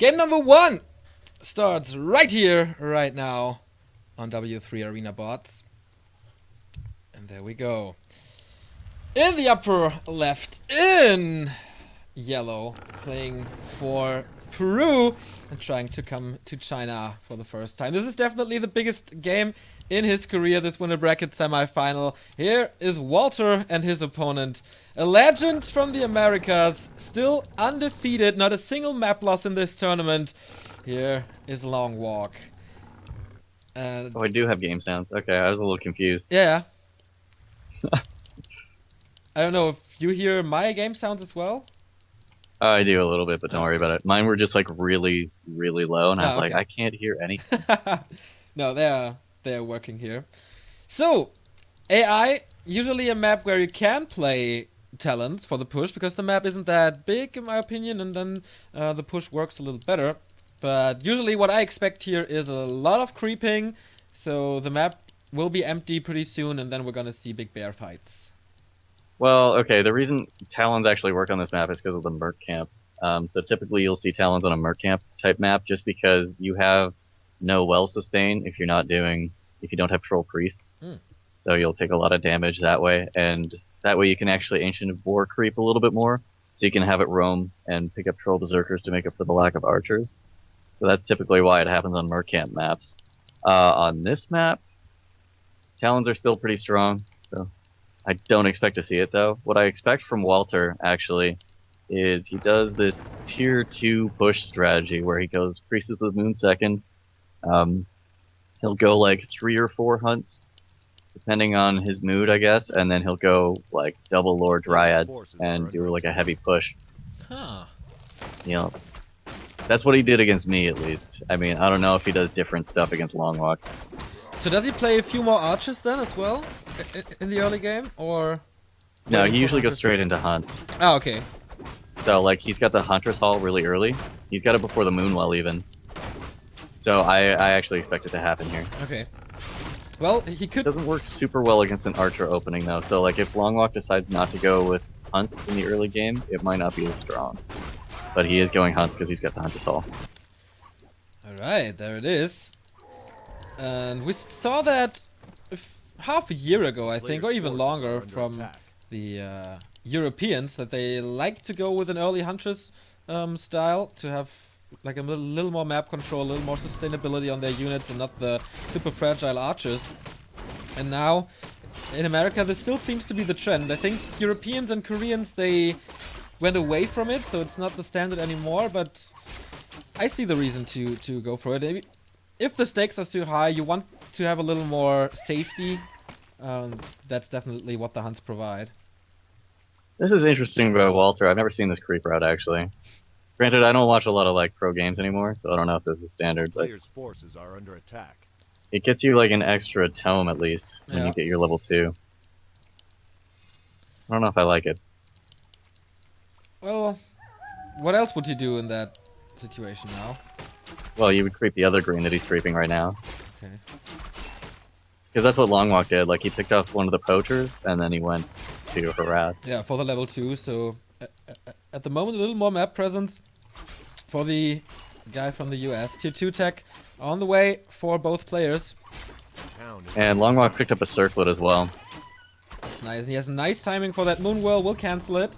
Game number 1 starts right here, right now, on W3 Arena Bots. And there we go. In the upper left, in yellow, playing for Peru and trying to come to China for the first time. This is definitely the biggest game in his career, this winner bracket semifinal. Here is Walter and his opponent, a legend from the Americas, still undefeated, not a single map loss in this tournament. Here is LongWalk. Oh, I do have game sounds. Okay, I was a little confused. Yeah. I don't know if you hear my game sounds as well. I do a little bit, but don't worry about it. Mine were just like really, really low, and I was like, I can't hear anything. No, they're working here. So, AI, usually a map where you can play talents for the push, because the map isn't that big, in my opinion, and then the push works a little better. But usually what I expect here is a lot of creeping, so the map will be empty pretty soon, and then we're gonna see big bear fights. Well, okay, the reason Talons actually work on this map is because of the Merc Camp. So typically you'll see Talons on a Merc Camp type map just because you have no well sustain if you don't have Troll Priests. So you'll take a lot of damage that way, and that way you can actually Ancient War creep a little bit more, so you can have it roam and pick up Troll Berserkers to make up for the lack of archers. So that's typically why it happens on Merc Camp maps. On this map, Talons are still pretty strong, so I don't expect to see it, though. What I expect from Walter, actually, is he does this tier 2 push strategy where he goes Priestess of the Moon second. He'll go like 3 or 4 hunts, depending on his mood, I guess, and then he'll go like double Lord Dryads and do like a heavy push. Huh. Yes. That's what he did against me, at least. I mean, I don't know if he does different stuff against LongWalk. So does he play a few more archers then as well in the early game, or? No, he usually goes straight into hunts. Oh, okay. So like he's got the Huntress Hall really early. He's got it before the Moonwell even. So I actually expect it to happen here. Okay. Well, he could. It doesn't work super well against an archer opening though. So like if LongWalk decides not to go with hunts in the early game, it might not be as strong. But he is going hunts because he's got the Huntress Hall. All right, there it is. And we saw that half a year ago, I think, or even longer, from the Europeans, that they like to go with an early Huntress style to have like a little more map control, a little more sustainability on their units, and not the super fragile archers. And now, in America, this still seems to be the trend. I think Europeans and Koreans, they went away from it, so it's not the standard anymore, but I see the reason to go for it. Maybe if the stakes are too high, you want to have a little more safety. That's definitely what the hunts provide. This is interesting about Walter. I've never seen this creep route, actually. Granted, I don't watch a lot of like pro games anymore, so I don't know if this is standard, but players' forces are under attack. It gets you like an extra tome at least when you get your level 2. I don't know if I like it. Well, what else would you do in that situation now? Well, you would creep the other green that he's creeping right now. Okay. Because that's what LongWalk did. Like, he picked off one of the poachers, and then he went to harass. Yeah, for the level 2, so at the moment a little more map presence for the guy from the US. Tier 2 tech on the way for both players. And LongWalk picked up a circlet as well. That's nice. He has nice timing for that Moonwell. We'll cancel it.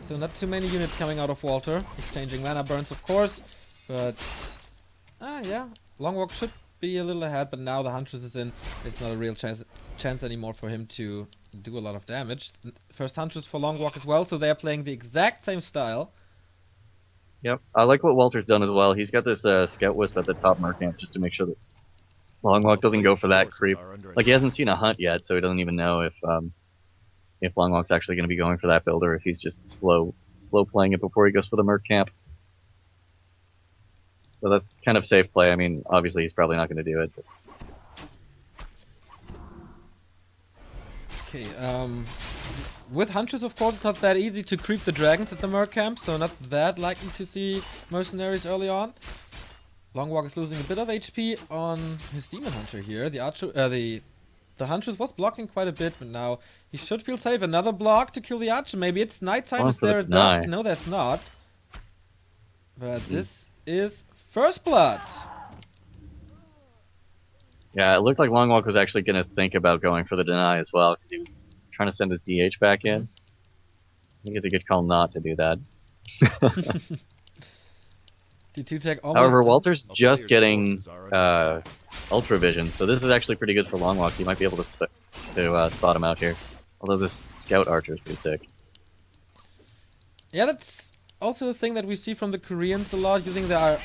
So not too many units coming out of Walter. Exchanging mana burns, of course. But, yeah. LongWalk should be a little ahead, but now the Huntress is in. It's not a real chance anymore for him to do a lot of damage. First Huntress for LongWalk as well, so they're playing the exact same style. Yep. I like what Walter's done as well. He's got this Scout Wisp at the top Mercamp just to make sure that LongWalk doesn't go for that creep. Like, he hasn't seen a hunt yet, so he doesn't even know if LongWalk's actually going to be going for that build, or if he's just slow playing it before he goes for the Merc Camp. So that's kind of safe play. I mean, obviously he's probably not going to do it. But. Okay, with Huntress, of course, it's not that easy to creep the dragons at the Merc Camp, so not that likely to see mercenaries early on. LongWalk is losing a bit of HP on his Demon Hunter here. The archer, the Huntress was blocking quite a bit, but now he should feel safe. Another block to kill the archer. Maybe it's nighttime. Is there a dust? No, there's not. But this is first blood. Yeah, it looked like LongWalk was actually going to think about going for the deny as well, because he was trying to send his DH back in. I think it's a good call not to do that. D2 tech almost However, done. Walter's just getting Ultra Vision, so this is actually pretty good for LongWalk. He might be able to spot him out here. Although this Scout Archer is pretty sick. Yeah, that's also a thing that we see from the Koreans a lot, using their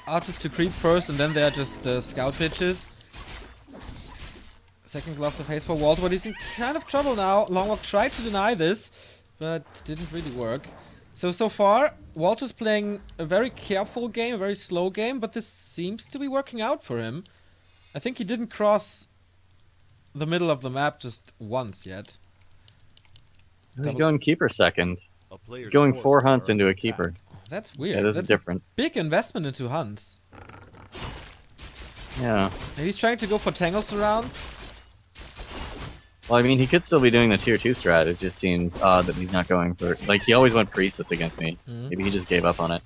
archers to creep first, and then they're just scout pitches. Second gloves of haste for Walter, but he's in kind of trouble now. LongWalk tried to deny this, but didn't really work. So far, Walter's playing a very careful game, a very slow game, but this seems to be working out for him. I think he didn't cross the middle of the map just once yet. He's going keeper second. He's going 4 hunts into a keeper. That's weird. Yeah, this That's is different. Big investment into hunts. Yeah. Maybe he's trying to go for tangle surrounds. Well, I mean, he could still be doing the tier 2 strat. It just seems odd that he's not going for... Like, he always went Priestess against me. Maybe he just gave up on it.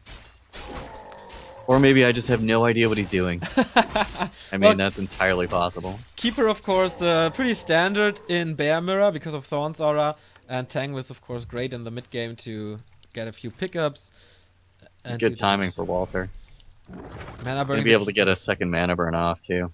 Or maybe I just have no idea what he's doing. I mean, well, that's entirely possible. Keeper, of course, pretty standard in Bear Mirror because of Thorn's Aura. And Tang was, of course, great in the mid-game to get a few pickups. It's good timing for Walter. Mana burning. Maybe able to get a second mana burn off, too.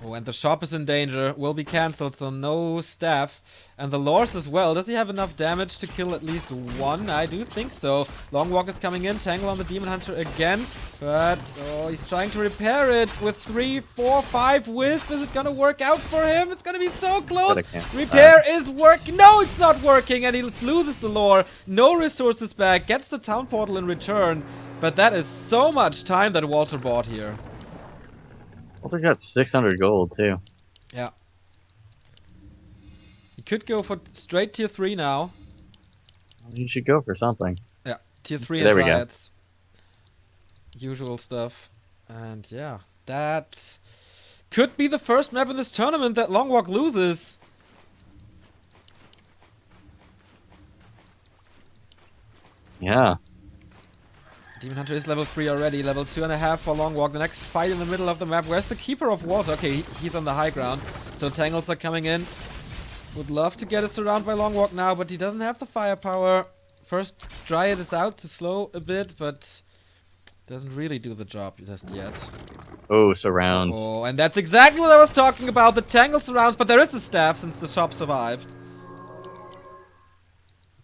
Oh, and the shop is in danger. Will be cancelled, so no staff. And the Lors as well. Does he have enough damage to kill at least one? I do think so. LongWalk is coming in. Tangle on the Demon Hunter again. But, oh, he's trying to repair it with 3, 4, 5 Wisp. Is it gonna work out for him? It's gonna be so close. Repair is working. No, it's not working. And he loses the lore. No resources back. Gets the town portal in return. But that is so much time that Walter bought here. Walter got 600 gold, too. Yeah. He could go for straight tier 3 now. You should go for something. Yeah, tier 3 there and we Dryads. Usual stuff. And yeah, that could be the first map in this tournament that LongWalk loses. Yeah. Demon Hunter is level 3 already, level 2.5 for LongWalk. The next fight in the middle of the map. Where's the Keeper of Water? Okay, he's on the high ground. So Tangles are coming in. Would love to get a surround by LongWalk now, but he doesn't have the firepower. First Dryad is out to slow a bit, but doesn't really do the job just yet. Oh, surround. Oh, and that's exactly what I was talking about. The Tangle surrounds, but there is a staff since the shop survived.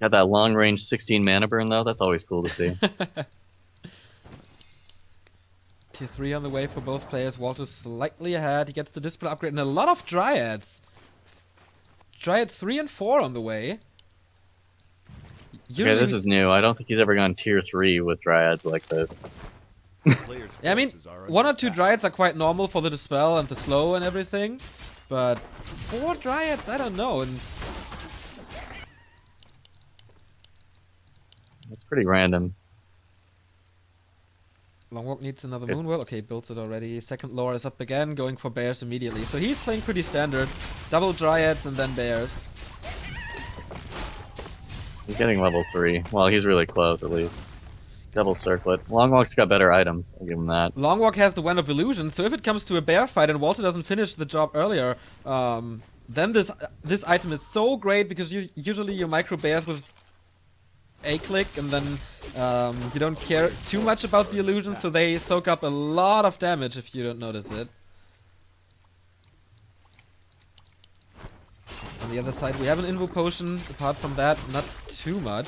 Got that long range 16 mana burn though. That's always cool to see. Tier 3 on the way for both players. Walter's slightly ahead. He gets the discipline upgrade and a lot of Dryads. Dryad 3 and 4 on the way. Okay, this is new. I don't think he's ever gone tier 3 with Dryads like this. Yeah, I mean, 1 or 2 Dryads are quite normal for the Dispel and the Slow and everything. But 4 Dryads, I don't know. And it's pretty random. LongWalk needs another Moonwell. Okay, built it already. Second lore is up again, going for Bears immediately. So he's playing pretty standard. Double Dryads and then Bears. He's getting level 3. Well, he's really close at least. Double Circlet. LongWalk's got better items, I'll give him that. LongWalk has the Wen of Illusion, so if it comes to a bear fight and Walter doesn't finish the job earlier, then this item is so great because usually you micro bears with A-click and then you don't care too much about the illusion, so they soak up a lot of damage if you don't notice it. On the other side we have an Invo Potion. Apart from that, not too much.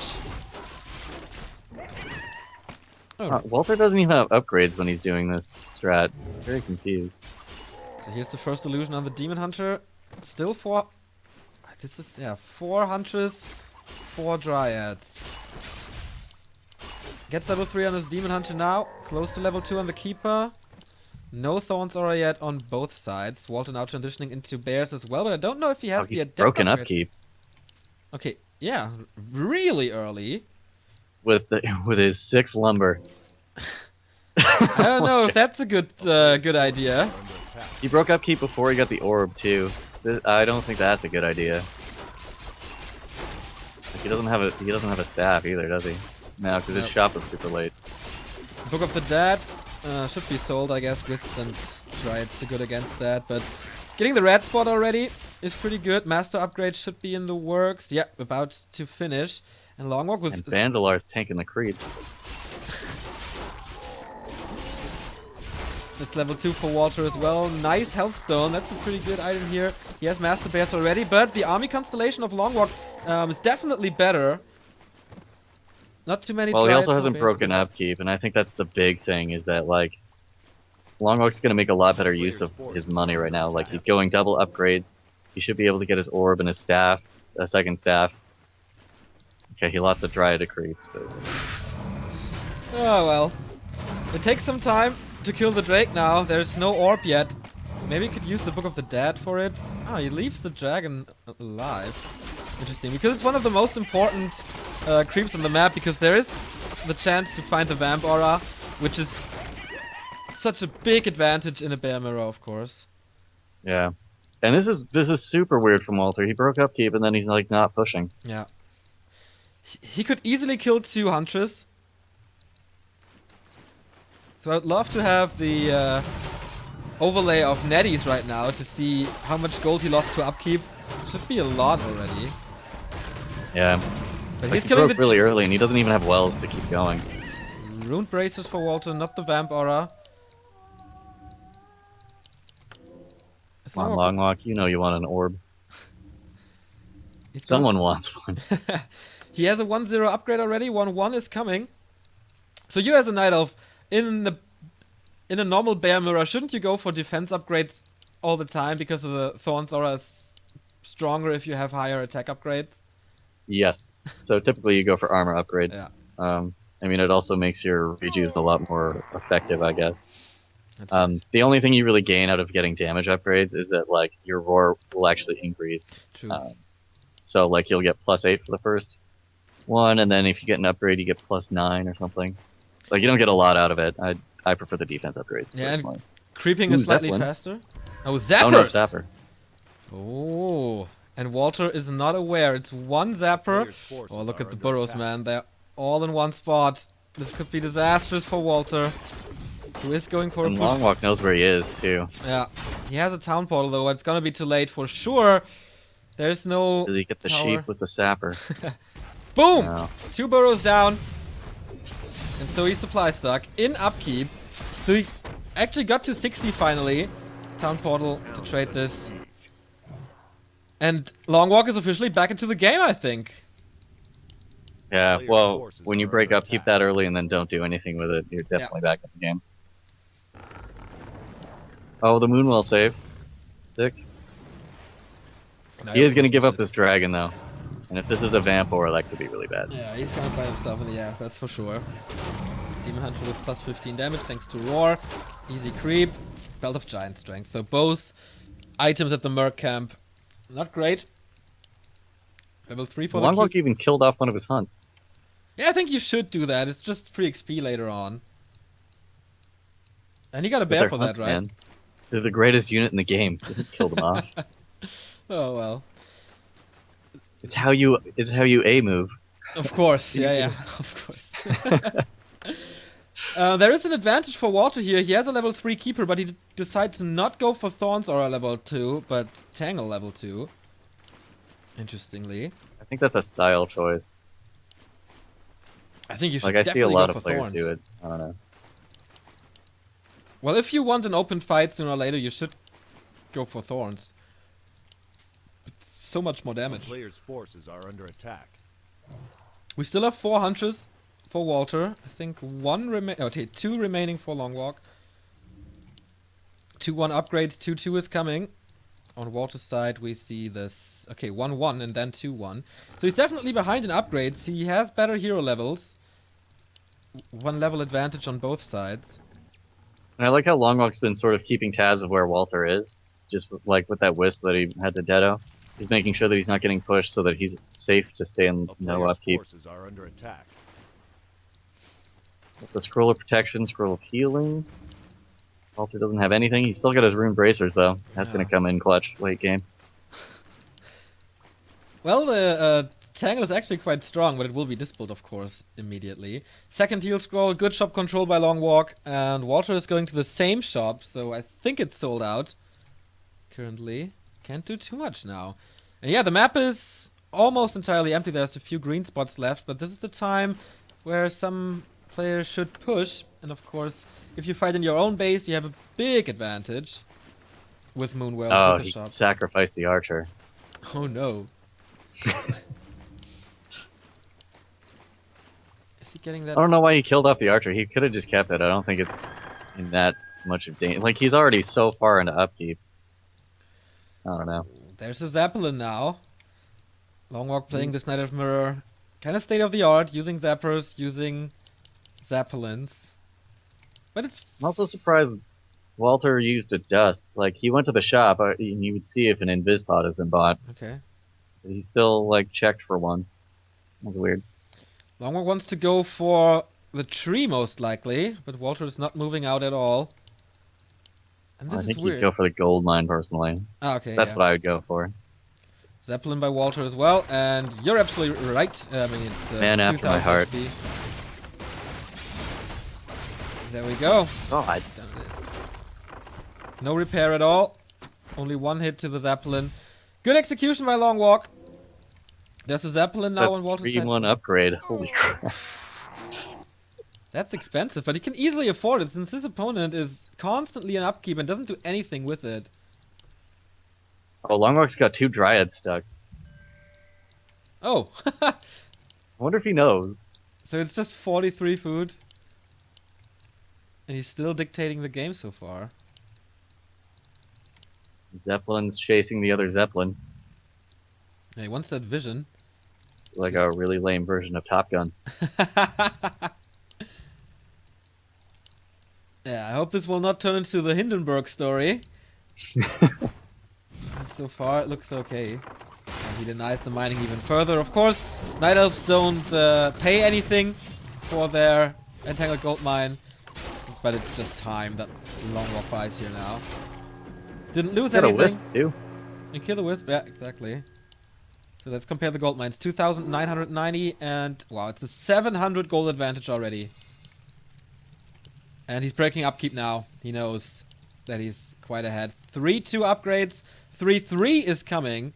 Oh. Walter doesn't even have upgrades when he's doing this strat. Very confused. So here's the first illusion on the Demon Hunter. Still 4... This is, yeah, 4 Hunters, 4 Dryads. Gets level 3 on his Demon Hunter now. Close to level 2 on the Keeper. No Thorns Aura yet on both sides. Walter now transitioning into Bears as well, but I don't know if he has the Adept broken upgrade. upkeep. Okay, yeah, really early. With his 6 lumber. I don't know if that's a good idea. He broke upkeep before he got the orb too. I don't think that's a good idea. Like, he doesn't have a staff either, does he? No, because his shop was super late. Book of the Dead. should be sold, I guess. Wisps and Triads are good against that, but getting the red spot already is pretty good. Master upgrade should be in the works. Yeah, about to finish. And LongWalk with... And Vandalar's tanking the creeps. It's level 2 for Walter as well. Nice health stone. That's a pretty good item here. He has Master Bears already, but the army constellation of LongWalk is definitely better. Not too many. Well, he also hasn't broken upkeep, and I think that's the big thing, is that, like, LongWalk's going to make a lot better use of his money right now. Like, he's going double upgrades. He should be able to get his orb and his staff, a second staff. Okay, he lost a Dryad to creeps, but... Oh, well. It takes some time to kill the Drake now. There's no orb yet. Maybe you could use the Book of the Dead for it. Oh, he leaves the dragon alive. Interesting, because it's one of the most important creeps on the map, because there is the chance to find the Vamp Aura, which is such a big advantage in a Bear Mirror, of course. Yeah. And this is super weird from Walter. He broke upkeep and then he's like not pushing. Yeah. He could easily kill 2 Huntress. So I'd love to have the overlay of Neddies right now to see how much gold he lost to upkeep. Should be a lot already. Yeah. But like he's he killing broke really early and he doesn't even have wells to keep going. Rune Bracers for Walter, not the Vamp Aura. Come on, LongWalk, you know you want an orb. Someone wants one. He has a 1-0 upgrade already, 1-1 is coming. So you as a Night Elf, in a normal Bear Mirror, shouldn't you go for defense upgrades all the time because of the Thorns Aura is stronger if you have higher attack upgrades? Yes. So typically you go for armor upgrades. Yeah. I mean, it also makes your rejuve a lot more effective, I guess. Right. The only thing you really gain out of getting damage upgrades is that, like, your roar will actually increase. True. So, like, you'll get +8 for the first one, and then if you get an upgrade, you get +9 or something. Like, you don't get a lot out of it. I prefer the defense upgrades. Yeah, personally. and creeping is slightly faster. Oh, Zappers! Oh, no, Zapper. Oh, and Walter is not aware. It's 1 Zapper. Oh, look at the burrows, man. They're all in one spot. This could be disastrous for Walter, who is going for a push. LongWalk knows where he is, too. Yeah. He has a town portal, though. It's gonna be too late for sure. There's no Does he get the tower. sheep with the sapper? Boom! No. 2 burrows down. And so he's supply stuck in upkeep. So he actually got to 60 finally. Town portal to trade this. And LongWalk is officially back into the game, I think. Yeah, well, when you break up, keep that early and then don't do anything with it. You're definitely back in the game. Oh, the Moonwell save. Sick. He is going to give up this dragon, though. And if this is a Vamp Aura, that could be really bad. Yeah, he's gonna find himself in the air, that's for sure. Demon Hunter with +15 damage thanks to Roar. Easy creep. Belt of Giant Strength. So both items at the Merc camp. Not great. Level 3 for the LongWalk even killed off one of his hunts. Yeah, I think you should do that. It's just free XP later on. And he got a bear for that, right? Man. They're the greatest unit in the game. Kill them off. Oh well. It's how you A move. Of course, yeah, of course. There is an advantage for Walter here. He has a level 3 keeper, but he decided to not go for Thorns or a level 2, but Tangle level 2. Interestingly. I think that's a style choice. I think you should like I see a definitely lot go of for players Thorns. do it. I don't know. Well, if you want an open fight sooner or later, you should go for Thorns. It's so much more damage. Players' forces are under attack. We still have 4 hunches for Walter. I think 2 remaining for LongWalk. 2-1 upgrades, 2-2 is coming. On Walter's side, we see this. Okay, 1-1 and then 2-1. So he's definitely behind in upgrades. He has better hero levels. 1 level advantage on both sides. And I like how LongWalk's been sort of keeping tabs of where Walter is. Just like with that wisp that he had to Deado. He's making sure that he's not getting pushed so that he's safe to stay in no upkeep. Forces are under attack. With the Scroll of Protection, Scroll of Healing. Walter doesn't have anything. He's still got his Rune Bracers, though. That's going to come in clutch late game. Well, the Tangle is actually quite strong, but it will be dispelled, of course, immediately. Second heal scroll, good shop control by LongWalk, and Walter is going to the same shop, so I think it's sold out currently. Can't do too much now. And yeah, the map is almost entirely empty. There's a few green spots left, but this is the time where some players should push. And of course, if you fight in your own base, you have a big advantage with Moonwell. Oh, with the he shop. sacrificed the archer. Oh no. Is he getting that? I don't know why he killed off the archer. He could have just kept it. I don't think it's in that much of danger. Like, he's already so far into upkeep. I don't know. There's a Zeppelin now. LongWalk playing this Knight of Mirror. Kind of state of the art, using Zappers, using Zeppelins. But it's... I'm also surprised Walter used a dust. Like, he went to the shop, and you would see if an invis pod has been bought. Okay. But he still, like, checked for one. That was weird. LongWalk wants to go for the tree, most likely. But Walter is not moving out at all. And this I think is weird. he'd go for the gold mine, personally. Ah, okay, That's yeah. what I would go for. Zeppelin by Walter as well. And you're absolutely right. I mean, it's Man after my 2000 heart. HP. There we go. God. Done it. No repair at all. Only one hit to the Zeppelin. Good execution by LongWalk. There's a Zeppelin now on Walter's side. 3-1 upgrade. Holy crap. That's expensive, but he can easily afford it since his opponent is constantly in upkeep and doesn't do anything with it. Oh, LongWalk's got 2 dryads stuck. Oh. I wonder if he knows. So it's just 43 food. And he's still dictating the game so far. Zeppelin's chasing the other Zeppelin. Yeah, he wants that vision. It's like a really lame version of Top Gun. Yeah, I hope this will not turn into the Hindenburg story. But so far, it looks okay. And he denies the mining even further. Of course, Night Elves don't pay anything for their Entangled Gold Mine. But it's just time that LongWalk buys here now. Didn't lose Got a anything. wisp, too. You kill the Wisp, yeah, exactly. So let's compare the gold mines. 2,990 and... Wow, it's a 700 gold advantage already. And he's breaking upkeep now. He knows that he's quite ahead. 3-2 upgrades. 3-3 is coming.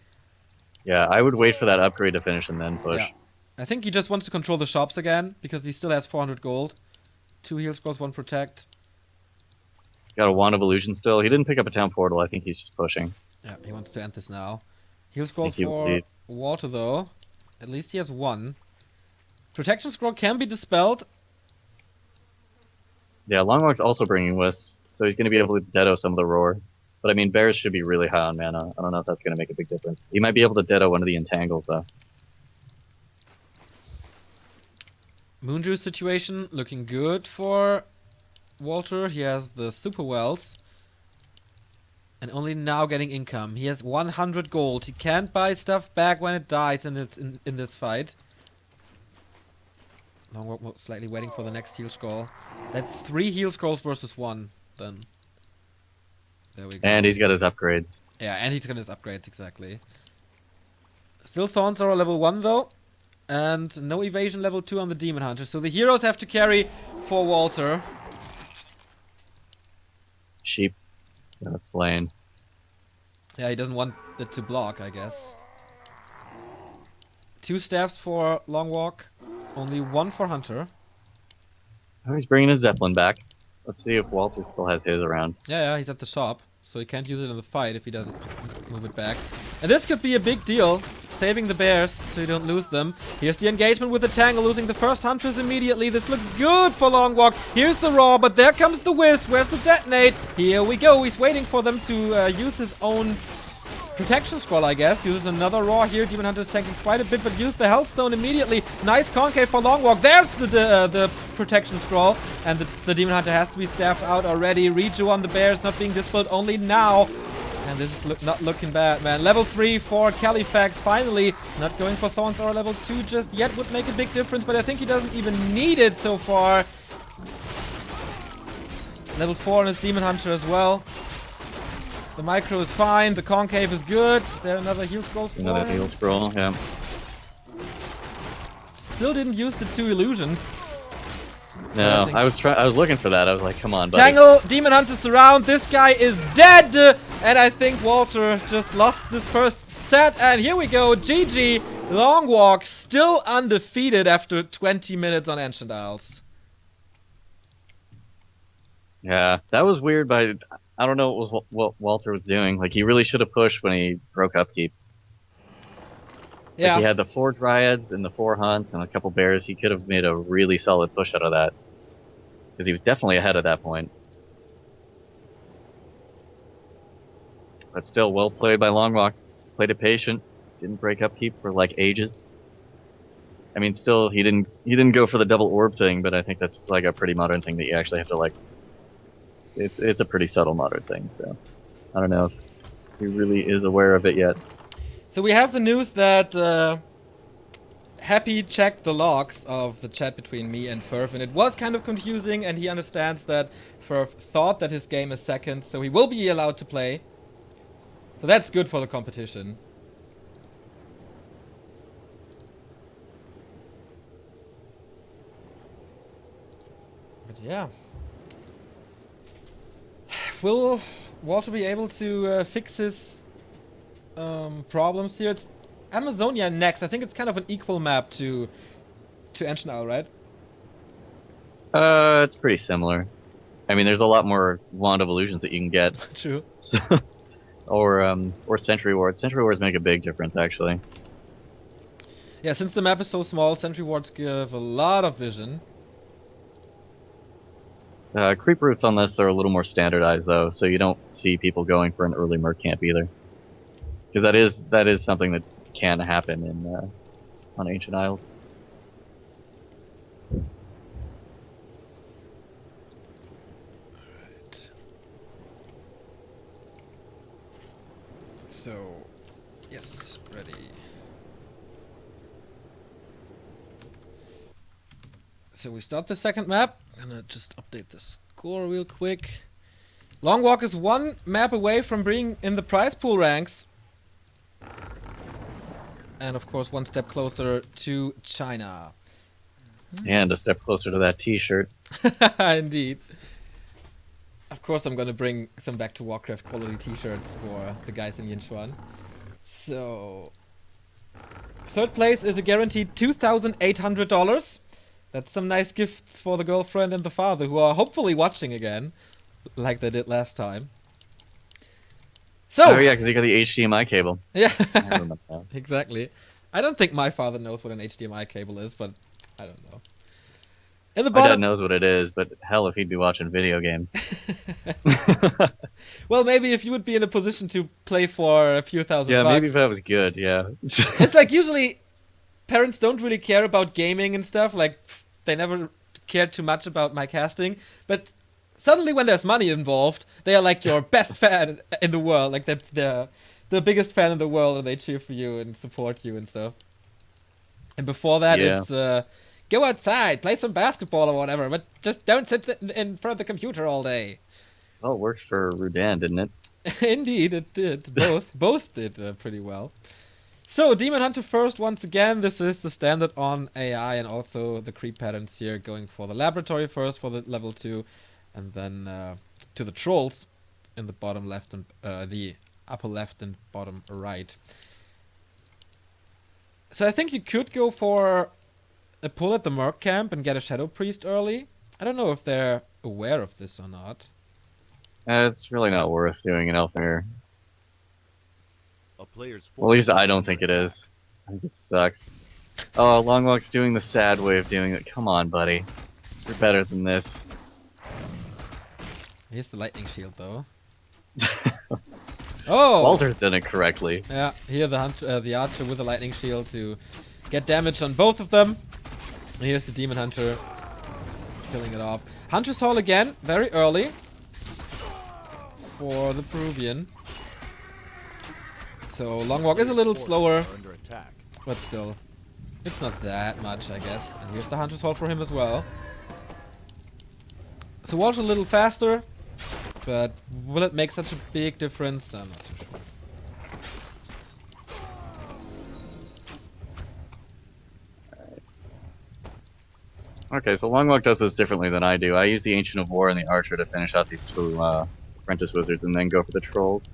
Yeah, I would wait for that upgrade to finish and then push. Yeah. I think he just wants to control the shops again, because he still has 400 gold. 2 heal scrolls, 1 protect. Got a Wand of Illusion still. He didn't pick up a town portal. I think he's just pushing. Yeah, he wants to end this now. Heal scroll Think he for leads. Walter, though. At least he has 1. Protection scroll can be dispelled. Yeah, LongWalk's also bringing wisps, so he's going to be able to deado some of the roar. But I mean, bears should be really high on mana. I don't know if that's going to make a big difference. He might be able to deado one of the entangles, though. Moonjuice situation looking good for Walter. He has the super wells. And only now getting income. He has 100 gold. He can't buy stuff back when it dies in this fight. LongWalk slightly waiting for the next heal scroll. That's 3 heal scrolls versus 1 then. There we go. And he's got his upgrades. Yeah, and he's got his upgrades, exactly. Still Thorns are level 1 though. And no evasion level 2 on the Demon Hunter. So the heroes have to carry for Walter. Sheep. Got slain. Yeah, he doesn't want it to block, I guess. 2 staffs for LongWalk. Only 1 for Hunter. Oh, he's bringing his Zeppelin back. Let's see if Walter still has his around. Yeah, he's at the shop. So he can't use it in the fight if he doesn't move it back. And this could be a big deal. Saving the bears so you don't lose them. Here's the engagement with the Tangle, losing the first Huntress immediately. This looks good for LongWalk. Here's the Raw, but there comes the Wisp. Where's the Detonate? Here we go. He's waiting for them to use his own protection scroll, I guess. Uses another Raw here. Demon Hunter is tanking quite a bit, but use the Healthstone immediately. Nice concave for LongWalk. There's the protection scroll. And the Demon Hunter has to be staffed out already. Reju on the bears, not being dispelled only now. And this is not looking bad, man. Level 3 for Qualifier. Finally, not going for Thorns or level 2 just yet would make a big difference, but I think he doesn't even need it so far. Level 4 on his Demon Hunter as well. The micro is fine. The concave is good. Is there another heal scroll for Another him? heal scroll, yeah. still didn't use the 2 illusions. No, I was looking for that. I was like, come on, buddy. Tangle, Demon Hunter surround. This guy is dead. And I think Walter just lost this first set. And here we go. GG. LongWalk still undefeated after 20 minutes on Ancient Isles. Yeah, that was weird, but I don't know what Walter was doing. Like, he really should have pushed when he broke upkeep. Yeah. Like, he had the 4 Dryads and the 4 Hunts and a couple Bears. He could have made a really solid push out of that. Because he was definitely ahead at that point. But still, well played by LongWalk. Played it patient. Didn't break upkeep for, like, ages. I mean, still, he didn't go for the double orb thing, but I think that's, like, a pretty modern thing that you actually have to, like... It's a pretty subtle modern thing, so... I don't know if he really is aware of it yet. So we have the news that Happy checked the logs of the chat between me and Furf, and it was kind of confusing, and he understands that Furf thought that his game is second, so he will be allowed to play. So that's good for the competition. But yeah. Will Walter be able to fix his problems here? It's Amazonia next. I think it's kind of an equal map to Ancient Isle, right? It's pretty similar. I mean, there's a lot more Wand of Illusions that you can get. True. So, or Sentry Wards. Sentry Wards make a big difference, actually. Yeah, since the map is so small, Sentry Wards give a lot of vision. Creep routes on this are a little more standardized, though, so you don't see people going for an early Merc camp either. Because that is something that can happen in on Ancient Isles. Alright. So, yes, ready. So we start the second map. I'm gonna just update the score real quick. LongWalk is 1 map away from being in the prize pool ranks. And of course 1 step closer to China. And a step closer to that t-shirt. Indeed. Of course I'm gonna bring some Back to Warcraft quality t-shirts for the guys in Yinchuan. So... third place is a guaranteed $2,800. That's some nice gifts for the girlfriend and the father, who are hopefully watching again, like they did last time. So, Oh yeah, because you got the HDMI cable. yeah, I remember that. exactly. I don't think my father knows what an HDMI cable is, but I don't know. In the My dad bottom, knows what it is, but hell if he'd be watching video games. well, maybe if you would be in a position to play for a few thousand Yeah, bucks. maybe if that was good, yeah. It's like usually parents don't really care about gaming and stuff, like they never cared too much about my casting, but suddenly when there's money involved, they are like your best fan in the world, like they're the biggest fan in the world, and they cheer for you and support you and stuff. And before that, Yeah. it's go outside, play some basketball or whatever, but just don't sit in front of the computer all day. Well, it worked for Rudan, didn't it? Indeed, it did. Both did pretty well. So, Demon Hunter first, once again. This is the standard on AI, and also the creep patterns here, going for the laboratory first for the level 2, and then to the trolls in the bottom left and the upper left and bottom right. So I think you could go for a pull at the Merc camp and get a Shadow Priest early. I don't know if they're aware of this or not. It's really not worth doing an Elfmere. A player's Well, at least forces I are don't under think it attack. is. I think it sucks. Oh, LongWalk's doing the sad way of doing it. Come on, buddy. You're better than this. Here's the lightning shield, though. Oh! Walter's done it correctly. Yeah, here the archer with the lightning shield to get damage on both of them. And here's the demon hunter killing it off. Hunter's Hall again, very early for the Peruvian. So LongWalk is a little Forces slower, are under attack. but still, it's not that much, I guess. And here's the Hunter's Hall for him as well. So Walter a little faster, but will it make such a big difference? I'm not too sure. Okay, so LongWalk does this differently than I do. I use the Ancient of War and the Archer to finish out these two Apprentice Wizards and then go for the Trolls.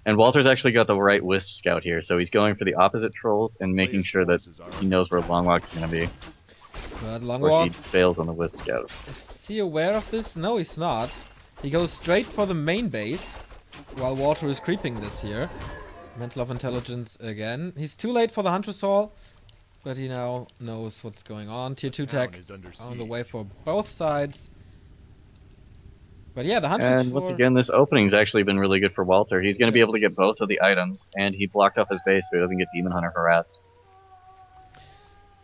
And Walter's actually got the right Wisp Scout here, so he's going for the opposite Trolls and making sure that he knows where LongWalk's going to be. But Of course, LongWalk, he fails on the Wisp Scout. is he aware of this? No, he's not. He goes straight for the main base, while Walter is creeping this here. Mental of Intelligence again. He's too late for the Huntress Hall, but he now knows what's going on. Tier 2 tech on the way for both sides. But yeah, the Huntress And once again, this opening's actually been really good for Walter. He's going to be able to get both of the items, and he blocked off his base so he doesn't get Demon Hunter harassed.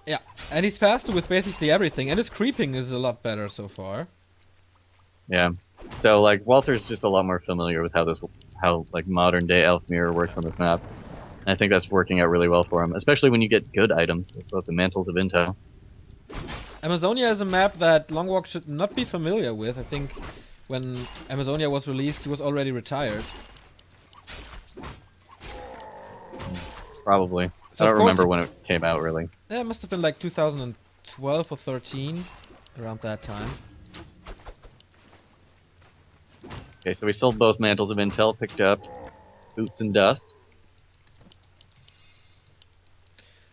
Yeah, and he's faster with basically everything, and his creeping is a lot better so far. Yeah. So, like, Walter's just a lot more familiar with how like, modern-day Elf Mirror works on this map. And I think that's working out really well for him, especially when you get good items, as opposed to Mantles of Intel. Amazonia is a map that LongWalk should not be familiar with. I think when Amazonia was released, he was already retired. Probably. So I of don't course remember when it came out, really. Yeah, it must have been like 2012 or 13, around that time. Okay, so we sold both Mantles of Intel, picked up Boots and Dust.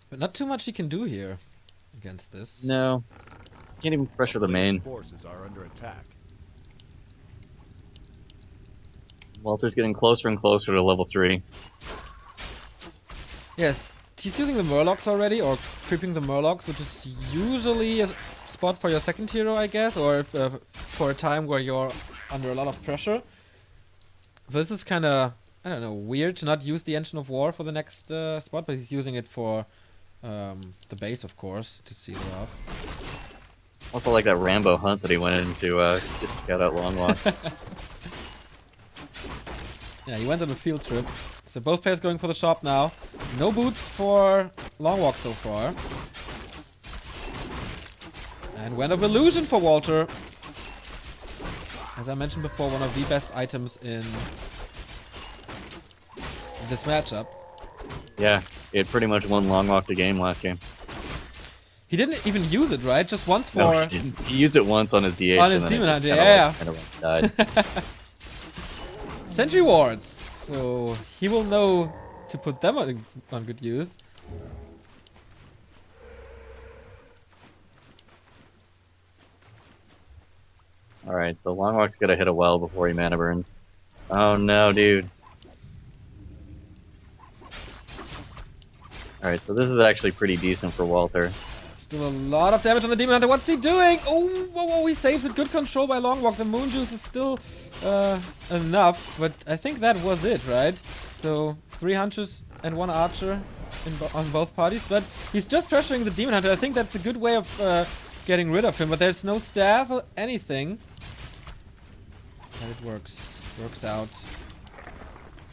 But not too much he can do here against this. No. Can't even pressure the main. Forces are under attack. Walter's getting closer and closer to level 3. Yes, he's using the Murlocs already, or creeping the Murlocs, which is usually a spot for your second hero, I guess, or if, for a time where you're under a lot of pressure. This is kind of, I don't know, weird to not use the Engine of War for the next spot, but he's using it for the base, of course, to seal it off. Also like that Rambo hunt that he went in to just scout out LongWalk. Yeah, he went on a field trip. So both players going for the shop now. No boots for LongWalk so far. And Wind of Illusion for Walter. As I mentioned before, one of the best items in this matchup. Yeah, it pretty much won LongWalk the game last game. He didn't even use it, right? Just once for... No, he didn't. He used it once on his DH. On his Demon Hunter, yeah. Kind of died. Sentry wards. So he will know to put them on good use. Alright, so LongWalk's gotta hit a well before he mana burns. Oh no, dude. Alright, so this is actually pretty decent for Walter. Still a lot of damage on the Demon Hunter. What's he doing? Oh, whoa, whoa, he saves it. Good control by LongWalk. The Moon Juice is still enough, but I think that was it, right? So 3 Hunters and 1 Archer on both parties, but he's just pressuring the Demon Hunter. I think that's a good way of getting rid of him, but there's no staff or anything. And it works out.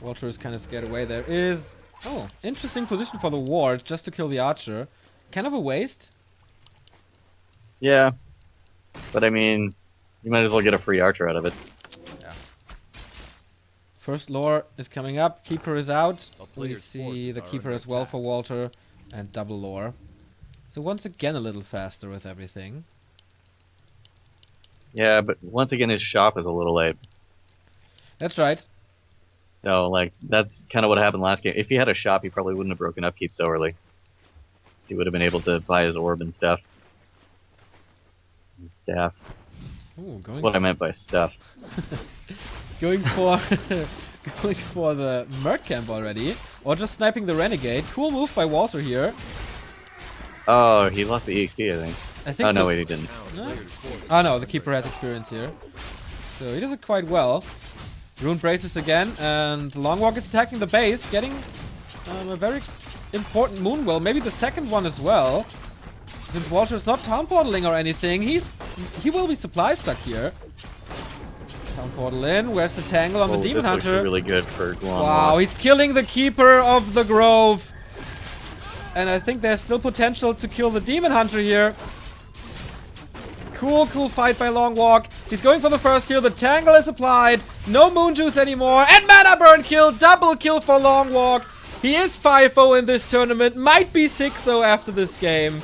Walter is kind of scared away. There is... Oh, interesting position for the ward, just to kill the Archer. Kind of a waste. Yeah. But I mean, you might as well get a free Archer out of it. Yeah. First lore is coming up. Keeper is out. We see the Keeper as well for Walter. And double lore. So once again a little faster with everything. Yeah, but once again his shop is a little late. That's right. So, like, that's kind of what happened last game. If he had a shop, he probably wouldn't have broken upkeep so early. So he would have been able to buy his orb and stuff. And staff. Ooh, That's what I meant by stuff. going for going for the Merc Camp already. Or just sniping the Renegade. Cool move by Walter here. Oh, he lost the EXP, I think. I think Oh, so. no, wait, he didn't. No? Oh no, the Keeper has experience here. So he does it quite well. Rune Braces again, and LongWalk is attacking the base, getting a very important Moonwell, maybe the second one as well. Since Walter is not town portaling or anything, he will be supply stuck here. Town portal in, where's the Tangle on the Demon This looks Hunter? really good for LongWalk. Wow, he's killing the Keeper of the Grove. And I think there's still potential to kill the Demon Hunter here. Cool fight by LongWalk. He's going for the first kill. The Tangle is applied. No Moon Juice anymore. And Mana Burn kill. Double kill for LongWalk. He is 5-0 in this tournament. Might be 6-0 after this game.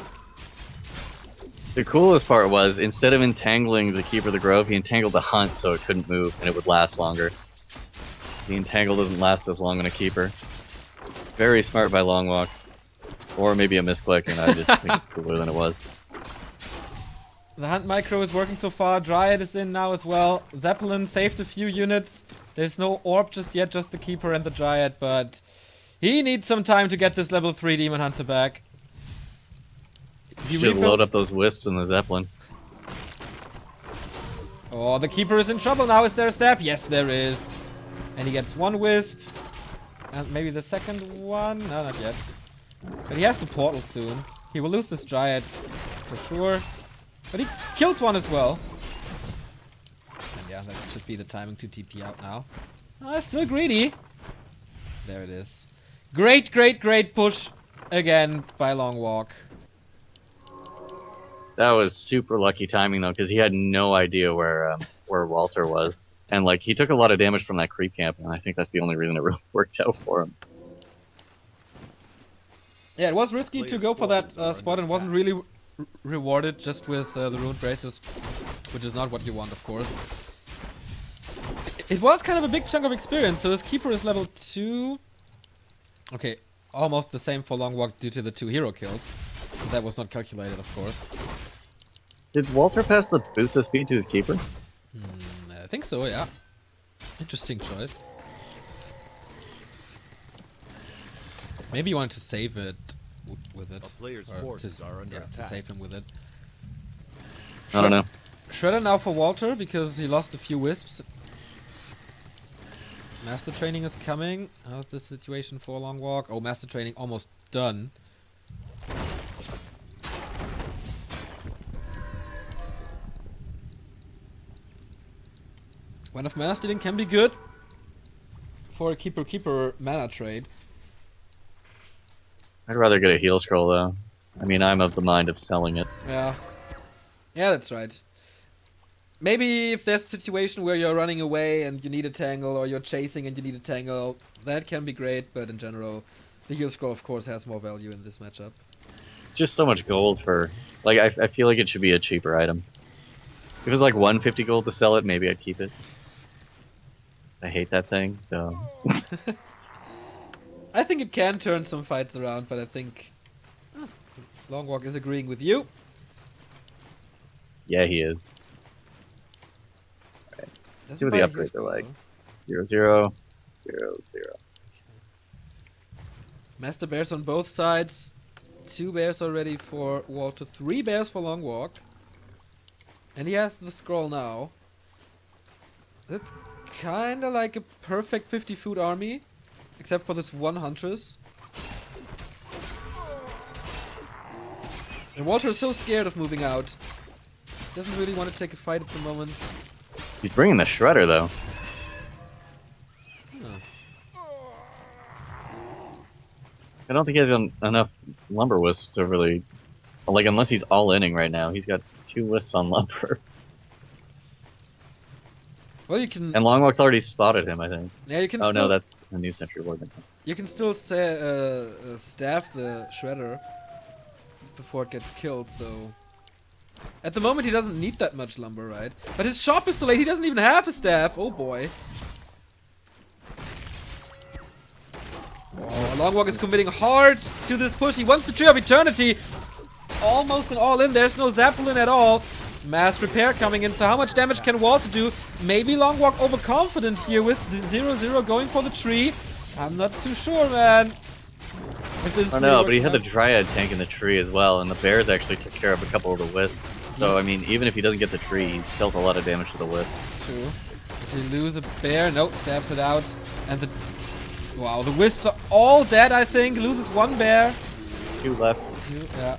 The coolest part was, instead of entangling the Keeper of the Grove, he entangled the Hunt so it couldn't move and it would last longer. The entangle doesn't last as long on a Keeper. Very smart by LongWalk. Or maybe a misclick, and I just think it's cooler than it was. The Hunt micro is working so far. Dryad is in now as well. Zeppelin saved a few units. There's no orb just yet, just the Keeper and the Dryad, but he needs some time to get this level 3 Demon Hunter back. You should load up those Wisps in the Zeppelin. Oh, the Keeper is in trouble now. Is there a staff? Yes, there is. And he gets one Wisp. And maybe the second one? No, not yet. But he has the portal soon. He will lose this Dryad for sure. But he kills one as well. And yeah, that should be the timing to TP out now. Oh, still greedy. There it is. Great, great, great push again by LongWalk. That was super lucky timing though, because he had no idea where Walter was, and like he took a lot of damage from that creep camp, and I think that's the only reason it really worked out for him. Yeah, it was risky to go for that spot and wasn't really rewarded just with the Ruined Braces, which is not what you want, of course. It was kind of a big chunk of experience, so his Keeper is level 2. Okay, almost the same for LongWalk due to the 2 hero kills. That was not calculated, of course. Did Walter pass the boots of speed to his Keeper? I think so, yeah. Interesting choice. Maybe you wanted to save it with it. A player's or forces are under to attack. save him with it. I don't know. Shredder now for Walter because he lost a few Wisps. Master Training is coming. How's the situation for LongWalk? Oh, Master Training almost done. One of mana stealing can be good for a Keeper mana trade. I'd rather get a heal scroll though. I mean, I'm of the mind of selling it. Yeah. Yeah, that's right. Maybe if there's a situation where you're running away and you need a tangle, or you're chasing and you need a tangle, that can be great, but in general, the heal scroll of course has more value in this matchup. It's just so much gold for... Like, I feel like it should be a cheaper item. If it was like 150 gold to sell it, maybe I'd keep it. I hate that thing, so... I think it can turn some fights around, but I think LongWalk is agreeing with you. Yeah, he is. Alright. Let's see what the Doesn't buy a upgrades are heal like. scroll, 0, 0, 0, 0. Master Bears on both sides. 2 bears already for Walter, 3 bears for LongWalk. And he has the scroll now. That's kinda like a perfect 50 food army. Except for this one Huntress. And Walter is so scared of moving out. Doesn't really want to take a fight at the moment. He's bringing the Shredder, though. I don't think he has enough Lumber Wisps to really... Like, unless he's all-inning right now. He's got 2 Wisps on Lumber. Well, you can... And LongWalk's already spotted him, I think. Yeah, you can Oh still... no, that's a new Sentry Ward. You can still staff the Shredder before it gets killed, so... At the moment he doesn't need that much lumber, right? But his shop is delayed, he doesn't even have a staff! Oh boy. Oh, LongWalk is committing hard to this push, he wants the Tree of Eternity! Almost an all-in, there's no Zeppelin at all. Mass repair coming in, so how much damage can Walter do? Maybe LongWalk overconfident here with the 0-0 going for the tree. I'm not too sure, man. Oh no, but he had the Dryad tank in the tree as well, and the bears actually took care of a couple of the Wisps. So, I mean, even if he doesn't get the tree, he dealt a lot of damage to the Wisps. True. Did he lose a bear? Nope, stabs it out. And the... Wow, the Wisps are all dead, I think. Loses 1 bear. 2 left. 2, yeah.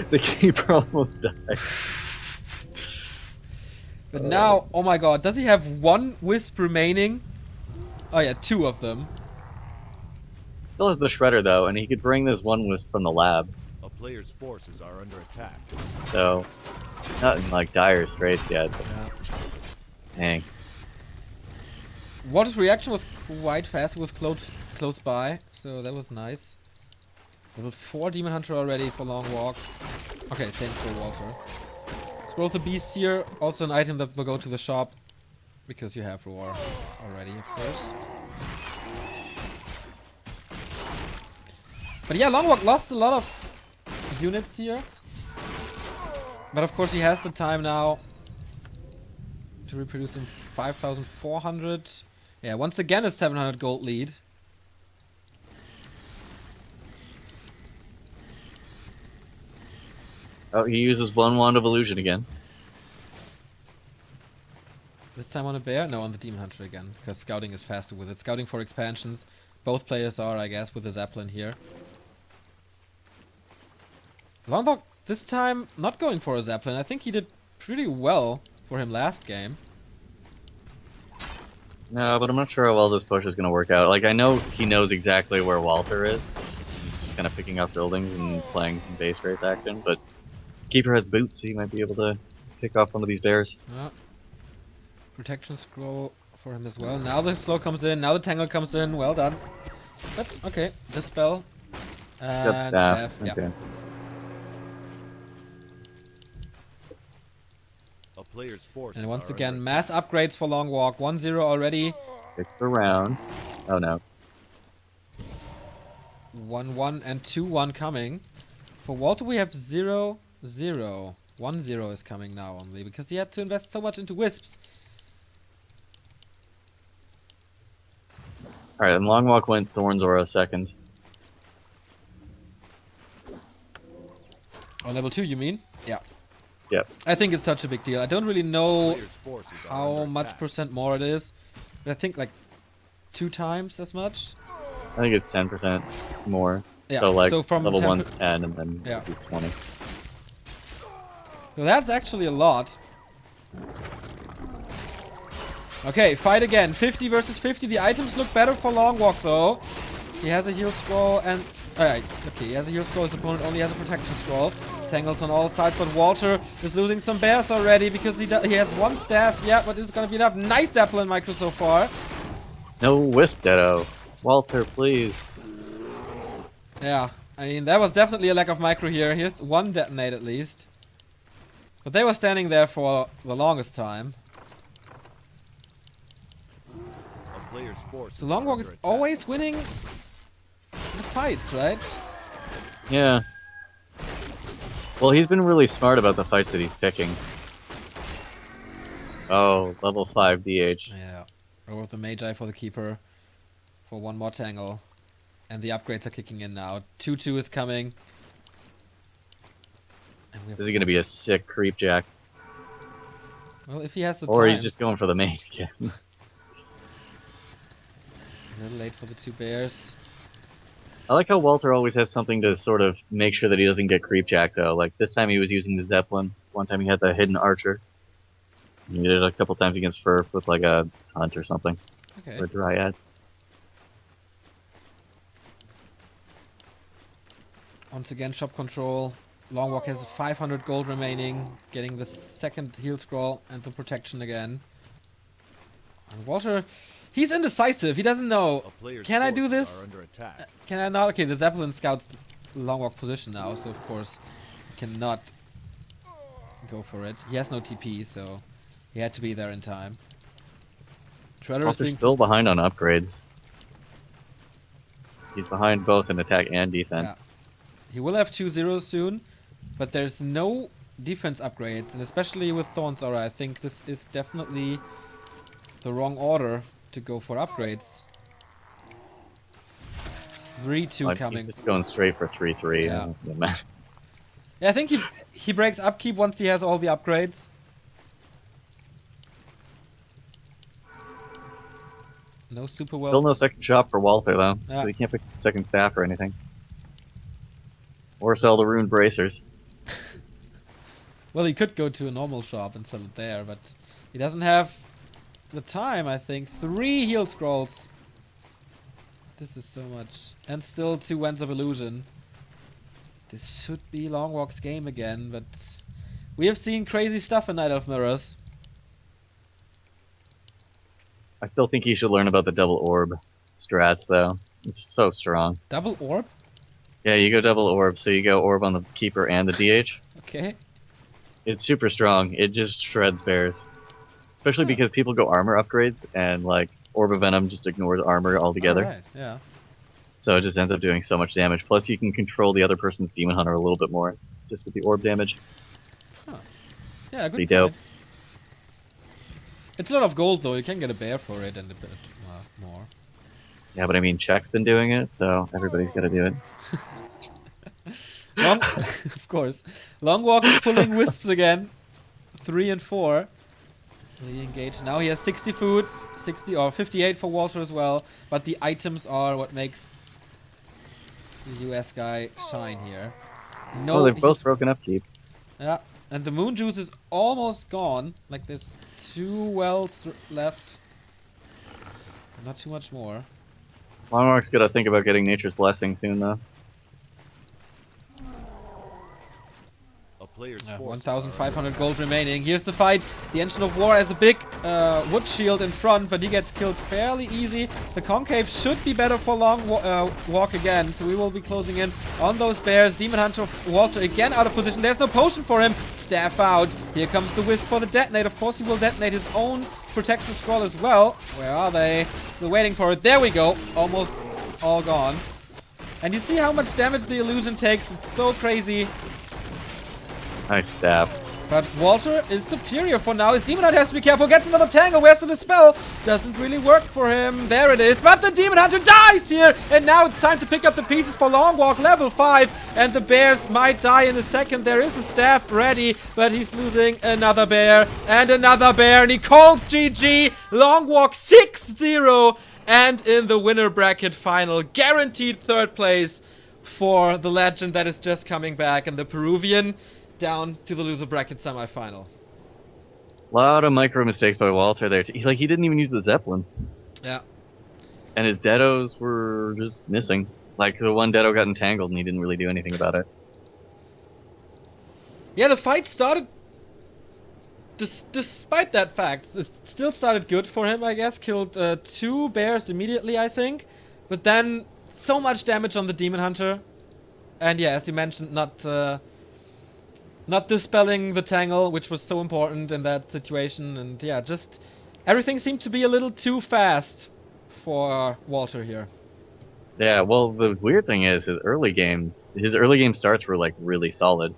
The Keeper almost died. But now, oh my god, does he have 1 Wisp remaining? Oh yeah, 2 of them. Still has the Shredder though, and he could bring this 1 Wisp from the lab. A player's forces are under attack. So, not in like dire straits yet, but dang. Walter's reaction was quite fast, he was close by, so that was nice. Level 4 Demon Hunter already for LongWalk. Okay, same for Walter. Scroll the Beast here. Also an item that will go to the shop. Because you have Roar already, of course. But yeah, LongWalk lost a lot of units here. But of course he has the time now to reproduce in 5,400. Yeah, once again a 700 gold lead. Oh, he uses one Wand of Illusion again. This time on a bear? No, on the Demon Hunter again. Because scouting is faster with it. Scouting for expansions. Both players are, I guess, with the Zeppelin here. LongWalk this time not going for a Zeppelin. I think he did pretty well for him last game. No, but I'm not sure how well this push is going to work out. Like, I know he knows exactly where Walter is. He's just kind of picking up buildings and playing some base race action, but Keeper has boots, so he might be able to pick off one of these bears. Yeah. Protection scroll for him as well. Now the slow comes in, now the tangle comes in. Well done. But, okay, Dispel. And Got staff. Yeah. Okay. A player's forces And once are again, under mass upgrades for LongWalk. 1-0 already. 6 the round. Oh no. 1-1 and 2-1 coming. For Walter we have 0-0. 1-0 is coming now only because he had to invest so much into Wisps. Alright, and LongWalk went Thorns Aura second. On level 2 you mean? Yeah. Yep. I think it's such a big deal. I don't really know player's forces are how under much attack. percent more it is. But I think like 2 times as much. I think it's 10% more. Yeah. So like from level 10 1's 10 and then Yeah. 20. So that's actually a lot. Okay, fight again. 50 versus 50. The items look better for LongWalk though. He has a heal scroll and... Alright, okay, he has a heal scroll. His opponent only has a protection scroll. Tangles on all sides, but Walter is losing some bears already because he has one staff. Yeah, but is it gonna be enough? Nice Zeppelin micro so far. No Wisp Ditto. Walter, please. Yeah, I mean, that was definitely a lack of micro here. Here's one detonate at least. But they were standing there for the longest time. A player's forces So are LongWalk under is attack. always winning the fights, right? Yeah. Well, he's been really smart about the fights that he's picking. Oh, level 5 DH. Yeah. Or with the Magi for the Keeper. For one more tangle. And the upgrades are kicking in now. 2-2 is coming. And we have This is going to be a sick creep jack. well, if he has the Or time. he's just going for the main again. A little late for the 2 bears. I like how Walter always has something to sort of make sure that he doesn't get creep jack though. Like this time he was using the Zeppelin. One time he had the hidden archer. He did it a couple times against Furf with like a hunt or something. Okay. Or a dryad. Once again, shop control. LongWalk has 500 gold remaining. Getting the second heal scroll and the protection again. And Walter, he's indecisive. He doesn't know. A player's Can I do forces this? are under attack. Can I not? Okay, the Zeppelin scouts the LongWalk position now, so of course he cannot go for it. He has no TP, so he had to be there in time. Shredder is Walter's being still behind on upgrades. He's behind both in attack and defense. Yeah. He will have 2-0 soon, but there's no defense upgrades, and especially with Thorn's Aura, I think this is definitely the wrong order to go for upgrades. 3-2 Like, coming. he's just going straight for 3-3. Yeah. Yeah. Yeah, I think he breaks upkeep once he has all the upgrades. No super well. Still no second shop for Walter though, Yeah. so he can't pick the second staff or anything. Or sell the ruined bracers. Well, he could go to a normal shop and sell it there, but he doesn't have the time, I think. 3 heal scrolls. This is so much. And still 2 Wands of Illusion. This should be LongWalk's game again, but we have seen crazy stuff in Night of Mirrors. I still think he should learn about the double orb strats though. It's so strong. Double orb? Yeah, you go double orb, so you go orb on the keeper and the DH. Okay. It's super strong. It just shreds bears. Especially Huh. because people go armor upgrades, and like Orb of Venom just ignores armor altogether. Alright, yeah. So it just ends up doing so much damage. Plus you can control the other person's Demon Hunter a little bit more, just with the orb damage. Yeah, good Pretty point. dope. It's a lot of gold though, you can get a bear for it and a bit more. Yeah, but I mean, Check's been doing it, so everybody's got to do it. Of course. LongWalk is pulling wisps again. 3 and 4. Really engaged. Now he has 60 food, 60 or 58 for Walter as well. But the items are what makes the US guy shine here. No, they've both broken upkeep. Yeah, and the moon juice is almost gone. Like there's 2 wells left. Not too much more. LongWalk's got to think about getting Nature's Blessing soon, though. A player's Yeah, forces 1,500 gold remaining. Here's the fight. The Engine of War has a big wood shield in front, but he gets killed fairly easy. The Concave should be better for LongWalk again, so we will be closing in on those bears. Demon Hunter Walter again out of position. There's no potion for him. Staff out. Here comes the Wisp for the detonate. Of course, he will detonate his own protection scroll as well. Where are they? Still waiting for it. There we go. Almost all gone. And you see how much damage the illusion takes. It's so crazy. Nice stab. But Walter is superior for now. His Demon Hunter has to be careful. Gets another Tangle. Where's the Dispel? Doesn't really work for him. There it is. But the Demon Hunter dies here. And now it's time to pick up the pieces for LongWalk. Level 5. And the bears might die in a second. There is a staff ready. But he's losing another bear. And another bear. And he calls GG. LongWalk 6-0. And in the winner bracket final. Guaranteed third place for the legend that is just coming back. And the Peruvian down to the loser bracket semifinal. A lot of micro mistakes by Walter there. He didn't even use the Zeppelin. Yeah. And his Deados were just missing. Like, the one Deado got entangled and he didn't really do anything about it. Yeah, the fight started... Despite that fact, it still started good for him, I guess. Killed 2 bears immediately, I think. But then, so much damage on the Demon Hunter. And yeah, as you mentioned, not dispelling the Tangle, which was so important in that situation. And yeah, just everything seemed to be a little too fast for Walter here. Yeah, well, the weird thing is his early game starts were like really solid.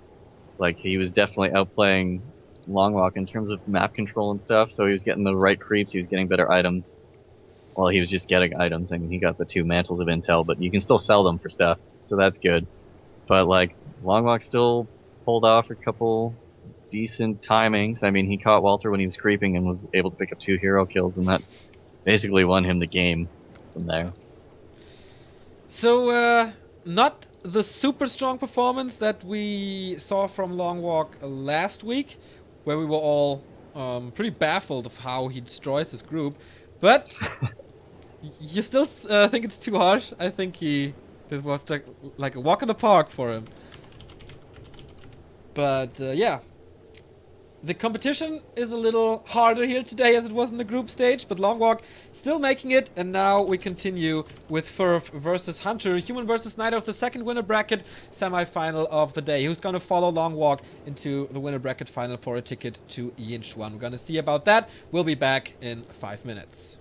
Like, he was definitely outplaying LongWalk in terms of map control and stuff, so he was getting the right creeps, he was getting better items. Well, he was just getting items. I mean, he got the 2 mantles of intel, but you can still sell them for stuff, so that's good. But like, LongWalk still pulled off a couple decent timings. I mean, he caught Walter when he was creeping and was able to pick up 2 hero kills, and that basically won him the game from there. So, not the super strong performance that we saw from LongWalk last week, where we were all pretty baffled of how he destroys his group. But you still think it's too harsh? I think this was like a walk in the park for him. But yeah, the competition is a little harder here today as it was in the group stage, but LongWalk still making it. And now we continue with Furf versus Hunter, Human versus Knight of the second winner bracket semi-final of the day. Who's going to follow LongWalk into the winner bracket final for a ticket to Yinchuan? We're going to see about that. We'll be back in 5 minutes.